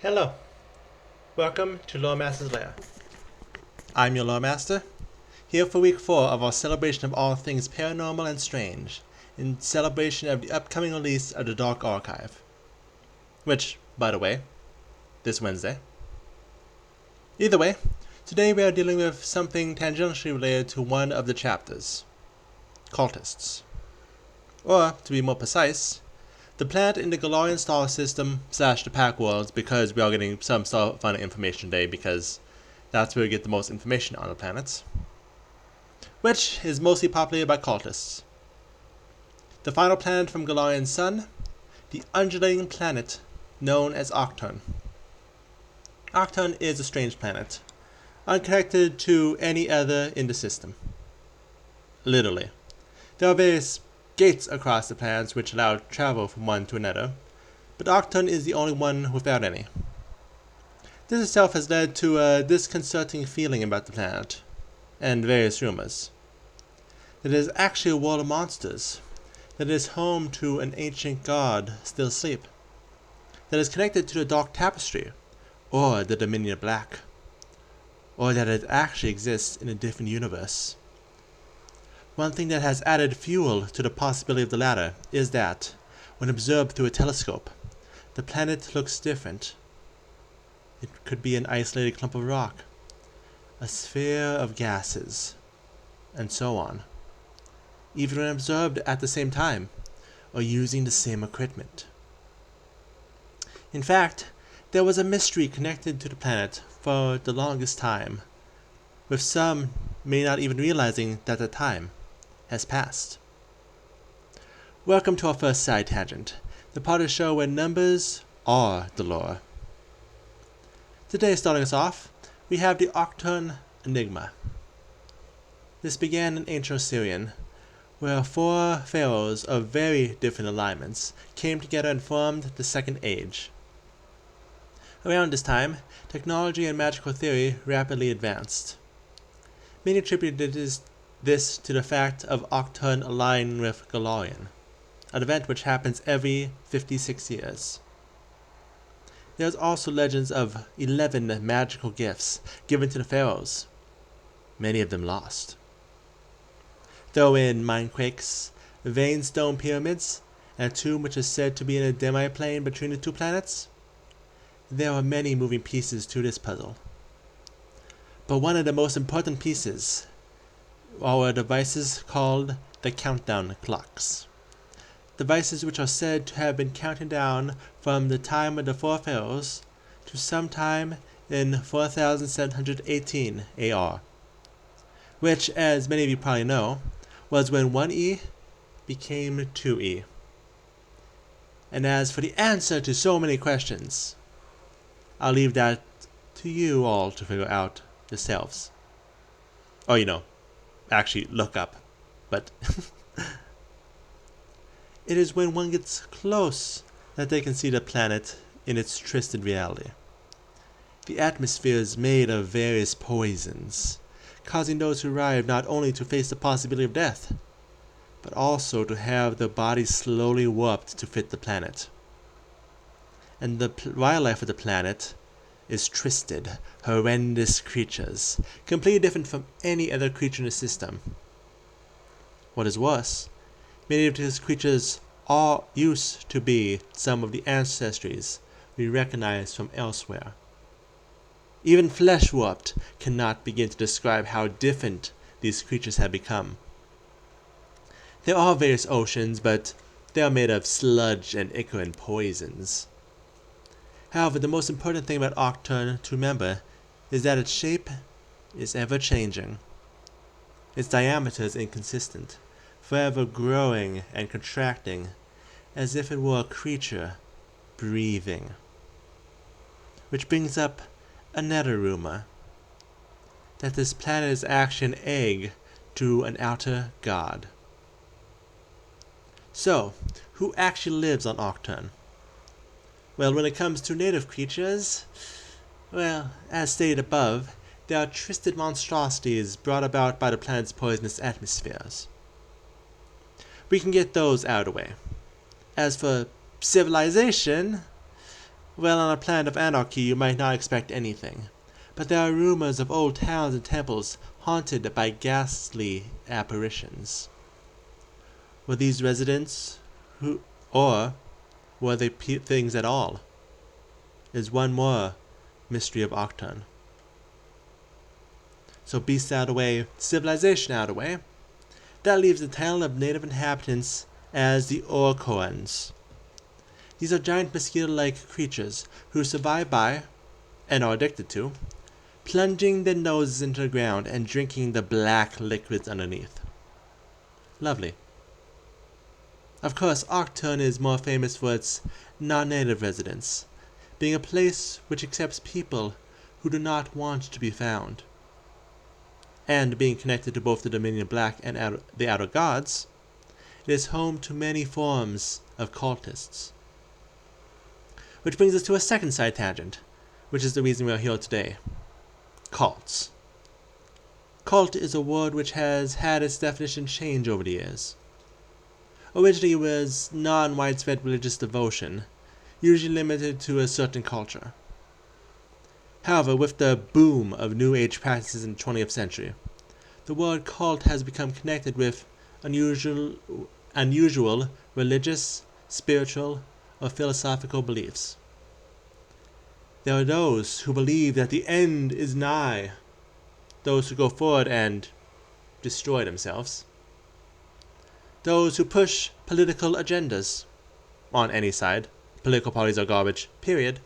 Hello, welcome to Loremaster's Lair. I'm your Loremaster, here for week 4 of our celebration of all things paranormal and strange, in celebration of the upcoming release of the Dark Archive. Which, by the way, this Wednesday. Either way, today we are dealing with something tangentially related to one of the chapters, Cultists. Or, to be more precise, the planet in the Galarian star system / the Pack Worlds, because we are getting some Starfinder information today because that's where we get the most information on the planets, which is mostly populated by cultists. The final planet from Galarian's sun, the undulating planet known as Aucturn. Aucturn is a strange planet, unconnected to any other in the system. Literally. There are various gates across the planets which allow travel from one to another, but Octon is the only one without any. This itself has led to a disconcerting feeling about the planet, and various rumors. That it is actually a world of monsters, that it is home to an ancient god still asleep, that it is connected to the Dark Tapestry, or the Dominion of Black, or that it actually exists in a different universe. One thing that has added fuel to the possibility of the latter is that, when observed through a telescope, the planet looks different. It could be an isolated clump of rock, a sphere of gases, and so on, even when observed at the same time, or using the same equipment. In fact, there was a mystery connected to the planet for the longest time, with some may not even realizing that the time has passed. Welcome to our first side tangent, the part of the show where numbers are the lore. Today, starting us off, we have the Octon Enigma. This began in ancient Assyrian, where 4 pharaohs of very different alignments came together and formed the Second Age. Around this time, technology and magical theory rapidly advanced. Many attributed this to the fact of Octon aligning with Galarian, an event which happens every 56 years. There is also legends of 11 magical gifts given to the pharaohs, many of them lost. Throw in mindquakes, veined stone pyramids, and a tomb which is said to be in a demi-plane between the 2 planets. There are many moving pieces to this puzzle. But one of the most important pieces are devices called the countdown clocks. Devices which are said to have been counting down from the time of the 4 pharaohs to sometime in 4718 AR, which, as many of you probably know, was when 1E became 2E. And as for the answer to so many questions, I'll leave that to you all to figure out yourselves. Or, actually look up. But it is when one gets close that they can see the planet in its twisted reality. The atmosphere is made of various poisons, causing those who arrive not only to face the possibility of death, but also to have their bodies slowly warped to fit the planet. And the wildlife of the planet is twisted, horrendous creatures, completely different from any other creature in the system. What is worse, many of these creatures used to be some of the ancestries we recognize from elsewhere. Even flesh warped cannot begin to describe how different these creatures have become. There are various oceans, but they are made of sludge and ichor and poisons. However, the most important thing about Octurn to remember is that its shape is ever-changing. Its diameter is inconsistent, forever growing and contracting, as if it were a creature breathing. Which brings up another rumor, that this planet is actually an egg to an outer god. So, who actually lives on Octurn? Well, when it comes to native creatures, as stated above, they are twisted monstrosities brought about by the planet's poisonous atmospheres. We can get those out of the way. As for civilization, Well, on a planet of anarchy you might not expect anything, but there are rumors of old towns and temples haunted by ghastly apparitions. Were these residents or were they things at all? Is one more mystery of Aucturn. So beasts out of the way, civilization out of the way. That leaves the tale of native inhabitants as the Aucturns. These are giant mosquito-like creatures who survive by, and are addicted to, plunging their noses into the ground and drinking the black liquids underneath. Lovely. Of course, Aucturn is more famous for its non-native residents, being a place which accepts people who do not want to be found. And being connected to both the Dominion Black and the Outer Gods, it is home to many forms of cultists. Which brings us to a second side tangent, which is the reason we are here today. Cults. Cult is a word which has had its definition change over the years. Originally it was non-widespread religious devotion, usually limited to a certain culture. However, with the boom of New Age practices in the 20th century, the word cult has become connected with unusual religious, spiritual, or philosophical beliefs. There are those who believe that the end is nigh, those who go forward and destroy themselves, those who push political agendas, on any side, political parties are garbage, period,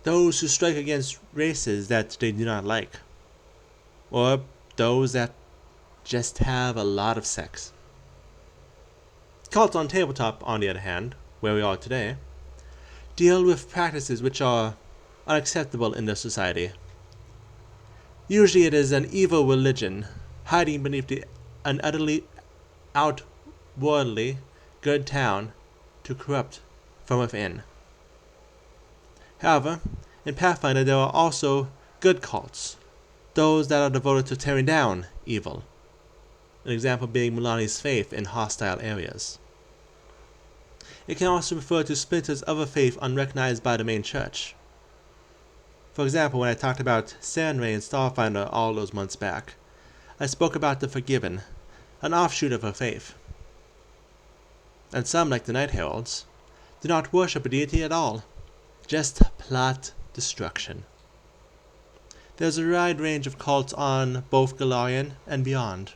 those who strike against races that they do not like, or those that just have a lot of sex. Cults on tabletop, on the other hand, where we are today, deal with practices which are unacceptable in their society. Usually it is an evil religion hiding beneath an utterly outwardly good town to corrupt from within. However, in Pathfinder there are also good cults, those that are devoted to tearing down evil, an example being Mulani's faith in hostile areas. It can also refer to splinters of a faith unrecognized by the main church. For example, when I talked about Sandray and Starfinder all those months back, I spoke about the Forgiven, an offshoot of her faith. And some, like the Night Heralds, do not worship a deity at all, just plot destruction. There's a wide range of cults on both Galarian and beyond.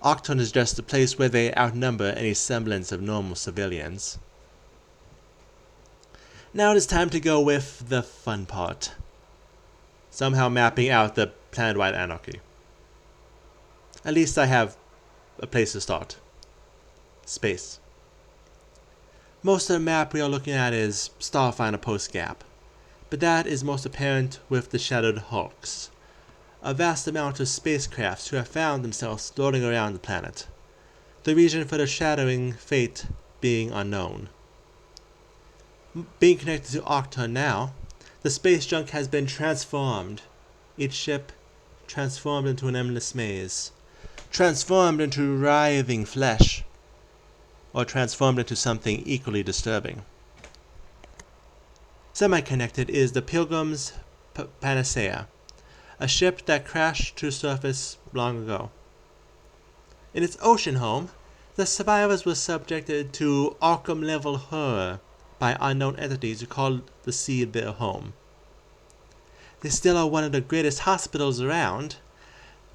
Octon is just a place where they outnumber any semblance of normal civilians. Now it is time to go with the fun part. Somehow mapping out the planet-wide anarchy. At least I have a place to start. Space. Most of the map we are looking at is Starfinder post-gap, but that is most apparent with the Shadowed Hulks, a vast amount of spacecrafts who have found themselves floating around the planet, the reason for their shadowing fate being unknown. Being connected to Octon now, the space junk has been transformed, each ship transformed into an endless maze, transformed into writhing flesh, or transformed into something equally disturbing. Semi-connected is the Pilgrim's Panacea, a ship that crashed to surface long ago. In its ocean home, the survivors were subjected to Arkham-level horror by unknown entities who called the sea their home. They still are one of the greatest hospitals around,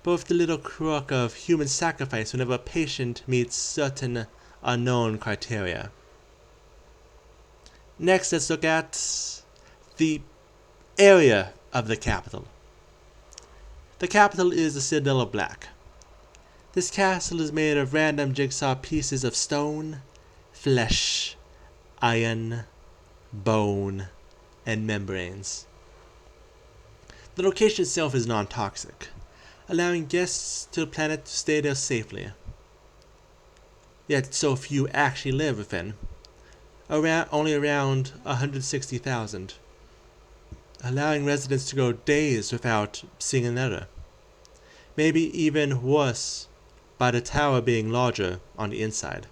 but with the little quirk of human sacrifice whenever a patient meets certain unknown criteria. Next, let's look at the area of the capital. The capital is the Citadel of Black. This castle is made of random jigsaw pieces of stone, flesh, iron, bone, and membranes. The location itself is non-toxic, allowing guests to the planet to stay there safely. Yet so few actually live within, only around 160,000, allowing residents to go days without seeing another. Maybe even worse, by the tower being larger on the inside.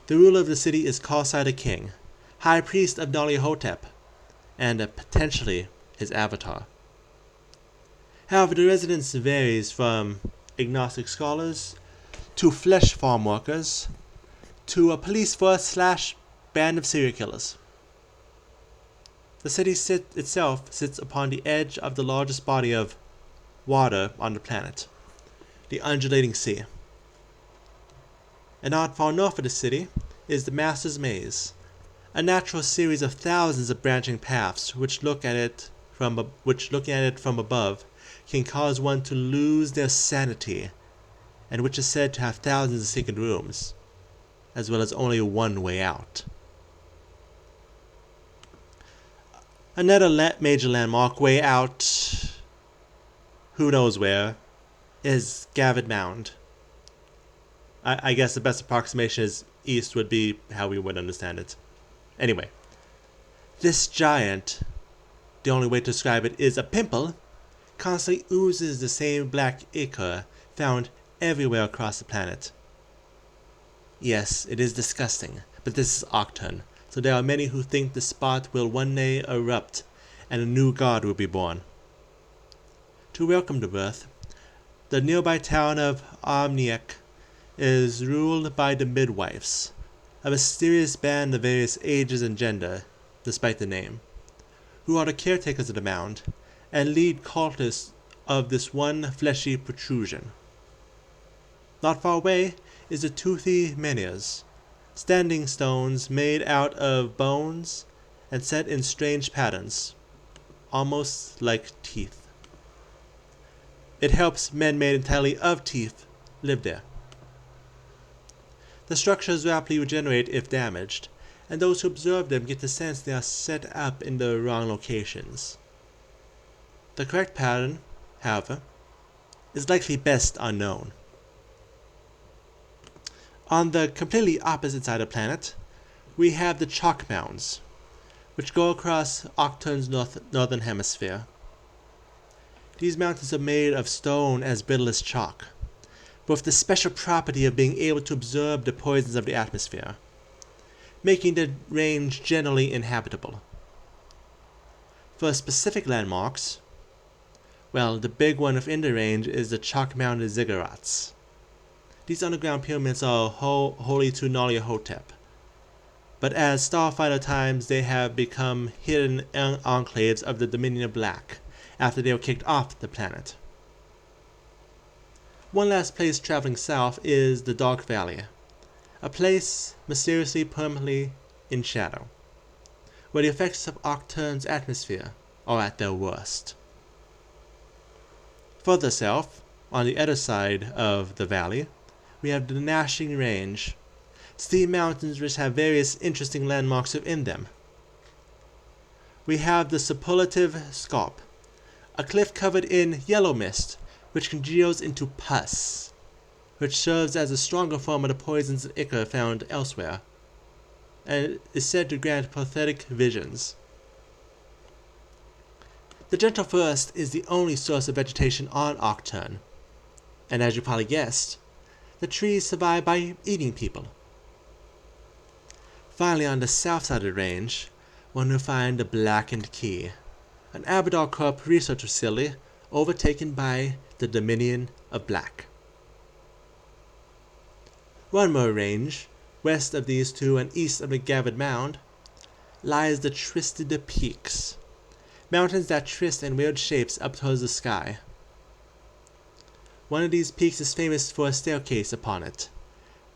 The ruler of the city is Carside the King, High Priest of Gnarly, and potentially his avatar. However, the residence varies from agnostic scholars to flesh farm workers to a police force / band of serial killers. The city itself sits upon the edge of the largest body of water on the planet, the undulating sea. And not far north of the city is the Master's Maze, a natural series of thousands of branching paths which, looking at it from above, can cause one to lose their sanity, and which is said to have thousands of secret rooms, as well as only one way out. Another major landmark way out, who knows where, is Gavid Mound. I guess the best approximation is east would be how we would understand it. Anyway, this giant, the only way to describe it is a pimple, constantly oozes the same black ichor found everywhere across the planet. Yes, it is disgusting, but this is Aucturn, so there are many who think the spot will one day erupt and a new god will be born. To welcome the birth, the nearby town of Omniac is ruled by the midwives, a mysterious band of various ages and gender, despite the name, who are the caretakers of the mound and lead cultists of this one fleshy protrusion. Not far away is the toothy menhirs, standing stones made out of bones and set in strange patterns, almost like teeth. It helps men made entirely of teeth live there. The structures rapidly regenerate if damaged, and those who observe them get the sense they are set up in the wrong locations. The correct pattern, however, is likely best unknown. On the completely opposite side of the planet, we have the chalk mounds, which go across Octurn's northern hemisphere. These mountains are made of stone as brittle as chalk, but with the special property of being able to absorb the poisons of the atmosphere, making the range generally inhabitable. For specific landmarks, well, the big one within the range is the chalk-mounted ziggurats. These underground pyramids are holy to Gnarly, but as Starfinder times they have become hidden enclaves of the Dominion of Black after they were kicked off the planet. One last place traveling south is the Dark Valley, a place mysteriously permanently in shadow, where the effects of Aucturn's atmosphere are at their worst. Further south, on the other side of the valley, we have the Gnashing Range, steep mountains which have various interesting landmarks within them. We have the Superlative Scarp, a cliff covered in yellow mist, which congeals into pus, which serves as a stronger form of the poisons and ichor found elsewhere, and is said to grant prophetic visions. The Gentle Forest is the only source of vegetation on Aucturn, and as you probably guessed, the trees survive by eating people. Finally, on the south side of the range, one will find the Blackened Key, an Abadar Corp research facility overtaken by the Dominion of Black. One more range, west of these two and east of the Gavid Mound, lies the Twisted Peaks, mountains that twist in weird shapes up towards the sky. One of these peaks is famous for a staircase upon it,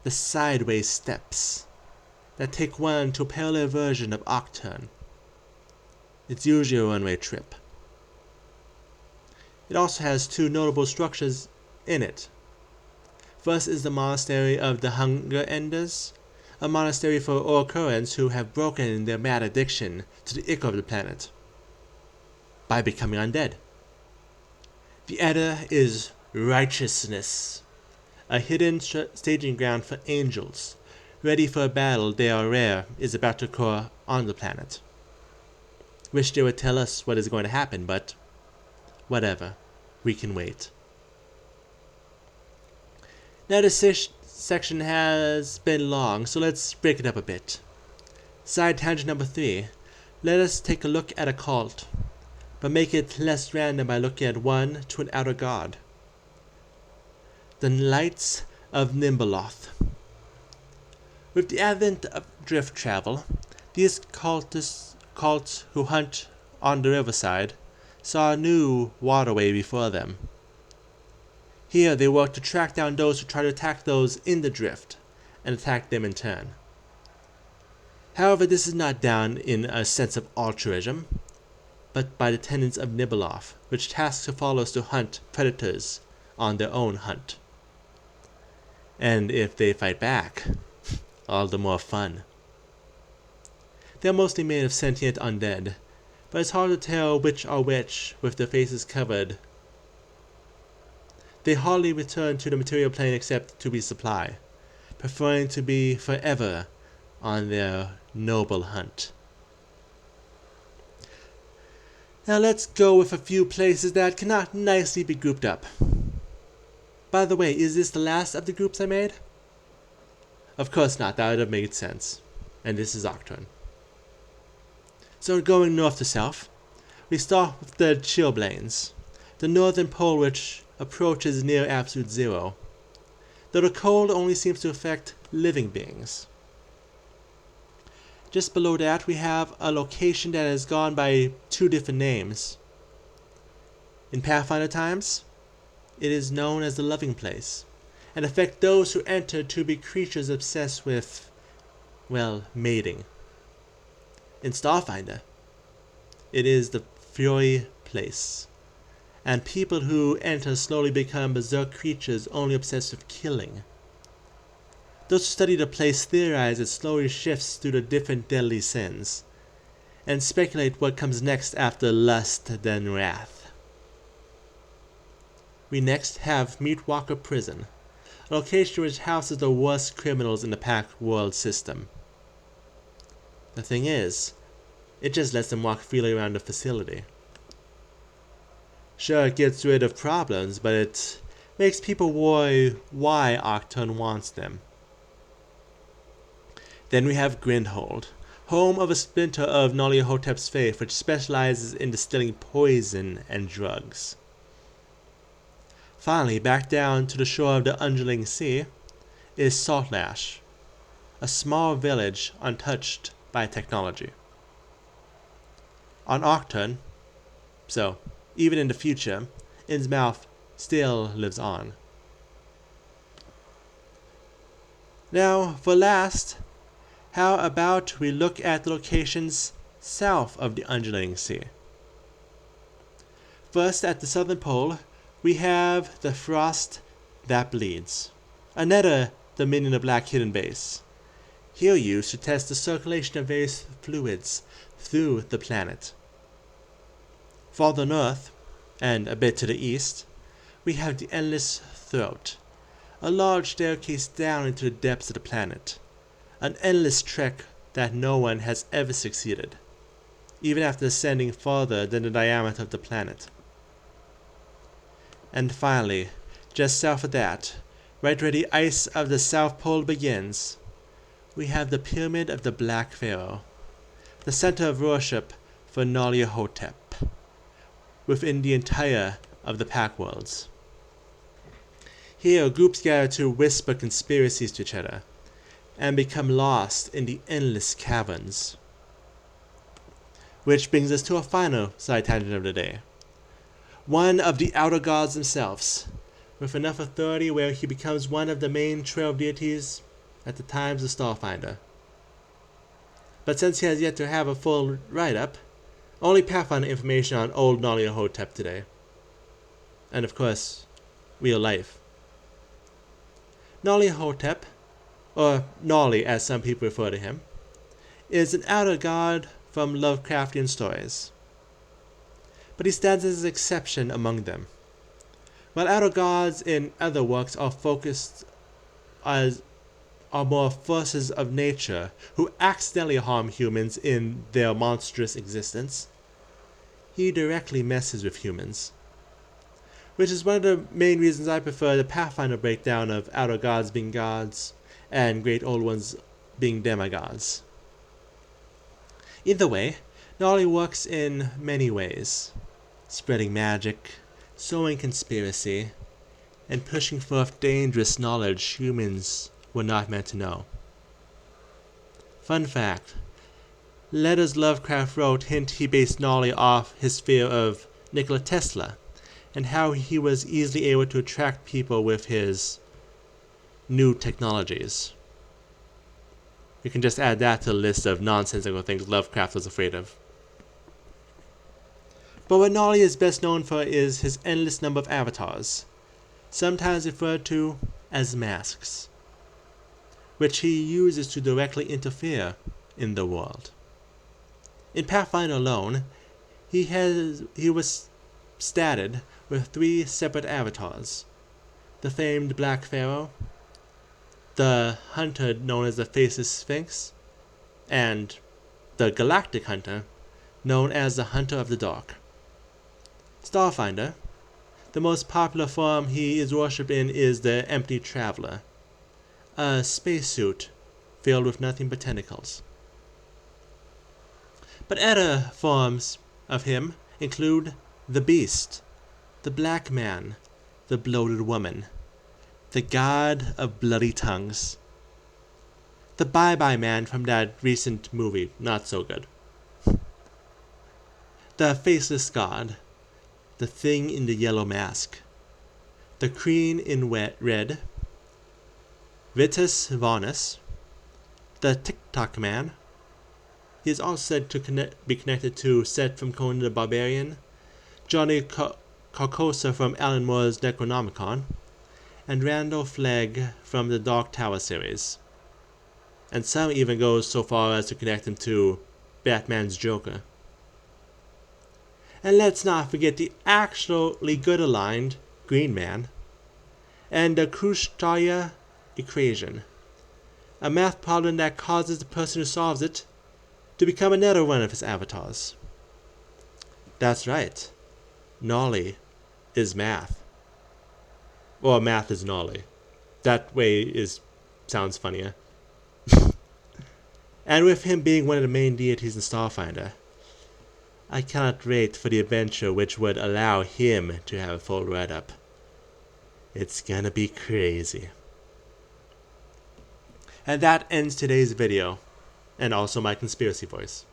the Sideways Steps, that take one to a parallel version of Aucturn. It's usually a one-way trip. It also has two notable structures in it. First is the Monastery of the Hunger Enders, a monastery for Aucturns who have broken their mad addiction to the ichor of the planet by becoming undead. The other is Righteousness, a hidden staging ground for angels, ready for a battle they are aware is about to occur on the planet. Wish they would tell us what is going to happen, but whatever, we can wait. Now this section has been long, so let's break it up a bit. Side tangent number 3. Let us take a look at a cult, but make it less random by looking at one to an outer god. The Knights of Nimbeloth. With the advent of drift travel, these cults who hunt on the riverside saw a new waterway before them. Here they work to track down those who try to attack those in the drift, and attack them in turn. However, this is not done in a sense of altruism, but by the tenets of Nimbeloth, which tasks their followers to hunt predators on their own hunt. And if they fight back, all the more fun. They are mostly made of sentient undead, but it's hard to tell which are which with their faces covered. They hardly return to the material plane except to resupply, preferring to be forever on their noble hunt. Now let's go with a few places that cannot nicely be grouped up. By the way, is this the last of the groups I made? Of course not, that would have made sense. And this is Aucturn. So going north to south, we start with the Chillblains, the northern pole which approaches near absolute zero, though the cold only seems to affect living beings. Just below that we have a location that has gone by two different names. In Pathfinder times, it is known as the Loving Place, and affect those who enter to be creatures obsessed with, well, mating. In Starfinder, it is the Fury Place, and people who enter slowly become berserk creatures only obsessed with killing. Those who study the place theorize it slowly shifts through the different deadly sins, and speculate what comes next after lust then wrath. We next have Meatwalker Prison, a location which houses the worst criminals in the Pact World system. The thing is, it just lets them walk freely around the facility. Sure, it gets rid of problems, but it makes people worry why Aucturn wants them. Then we have Grindhold, home of a splinter of Gnarly-Hotep's faith which specializes in distilling poison and drugs. Finally, back down to the shore of the undulating sea, is Saltlash, a small village untouched by technology. On Octon, so even in the future, Innsmouth still lives on. Now, for last, how about we look at the locations south of the undulating sea? First, at the southern pole, we have the Frost That Bleeds, another Dominion of Black hidden base, here used to test the circulation of various fluids through the planet. Farther north, and a bit to the east, we have the Endless Throat, a large staircase down into the depths of the planet, an endless trek that no one has ever succeeded, even after ascending farther than the diameter of the planet. And finally, just south of that, right where the ice of the South Pole begins, we have the Pyramid of the Black Pharaoh, the center of worship for Gnarly-Hotep, within the entire of the Pact Worlds. Here, groups gather to whisper conspiracies to each other, and become lost in the endless caverns. Which brings us to our final side tangent of the day. One of the outer gods themselves, with enough authority where he becomes one of the main 12 deities at the times of Starfinder. But since he has yet to have a full write-up, only Pathfinder information on old Gnarly-Hotep today. And of course, real life. Gnarly-Hotep, or Gnarly as some people refer to him, is an outer god from Lovecraftian stories. But he stands as an exception among them. While outer gods in other works are more forces of nature who accidentally harm humans in their monstrous existence, he directly messes with humans. Which is one of the main reasons I prefer the Pathfinder breakdown of outer gods being gods and great old ones being demigods. Either way, gnarly works in many ways, spreading magic, sowing conspiracy, and pushing forth dangerous knowledge humans were not meant to know. Fun fact, letters Lovecraft wrote hint he based gnarly off his fear of Nikola Tesla, and how he was easily able to attract people with his new technologies. You can just add that to the list of nonsensical things Lovecraft was afraid of. But what gnarly is best known for is his endless number of avatars, sometimes referred to as masks, which he uses to directly interfere in the world. In Pathfinder alone, he was statted with 3 separate avatars: the famed Black Pharaoh, the hunter known as the Faceless Sphinx, and the galactic hunter known as the Hunter of the Dark. Starfinder, the most popular form he is worshipped in, is the Empty Traveler, a spacesuit filled with nothing but tentacles. But other forms of him include the Beast, the Black Man, the Bloated Woman, the God of Bloody Tongues, the Bye-Bye Man from that recent movie, not so good, the Faceless God, the Thing in the Yellow Mask, the Queen in Red, Vitus Vaunus, the TikTok Man. He is also said to be connected to Seth from Conan the Barbarian, Johnny Carcosa from Alan Moore's Necronomicon, and Randall Flagg from the Dark Tower series. And some even go so far as to connect him to Batman's Joker. And let's not forget the actually good-aligned Green Man, and the Kruskaya equation, a math problem that causes the person who solves it to become another one of his avatars. That's right, gnarly is math. Or math is gnarly. That way sounds funnier. And with him being one of the main deities in Starfinder, I cannot wait for the adventure which would allow him to have a full write-up. It's gonna be crazy. And that ends today's video, and also my conspiracy voice.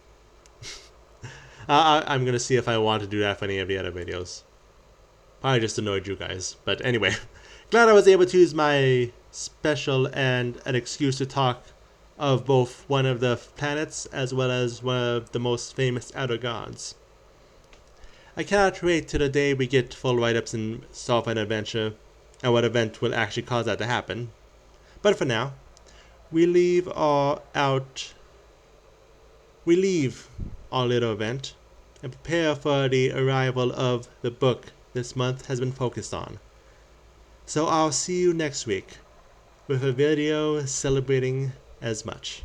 I'm gonna see if I want to do that for any of the other videos. Probably just annoyed you guys, but anyway. Glad I was able to use my special and an excuse to talk of both one of the planets as well as one of the most famous outer gods. I cannot wait till the day we get full write-ups in Starfinder Adventure and what event will actually cause that to happen. But for now, we leave our little event and prepare for the arrival of the book this month has been focused on. So I'll see you next week with a video celebrating as much.